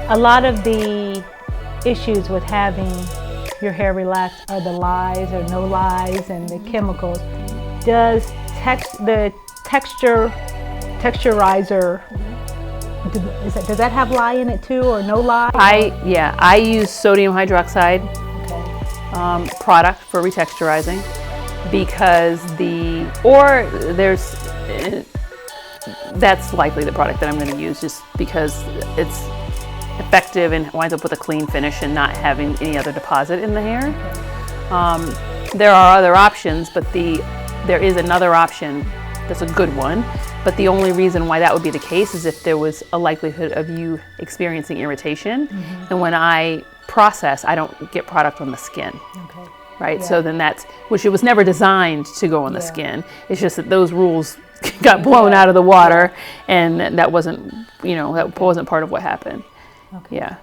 A lot of the issues with having your hair relax are the lyes or no lyes and the chemicals. Does the texturizer, does that have lye in it too, or no lye? I use sodium hydroxide product for retexturizing because that's likely the product that I'm going to use just because it's effective and winds up with a clean finish and not having any other deposit in the hair. There are other options, but there is another option that's a good one, but the only reason why that would be the case is if there was a likelihood of you experiencing irritation. And when I process, I don't get product on the skin. Right? Yeah. So then which it was never designed to go on the skin. It's just that those rules got blown out of the water and that wasn't, that wasn't part of what happened. Yeah.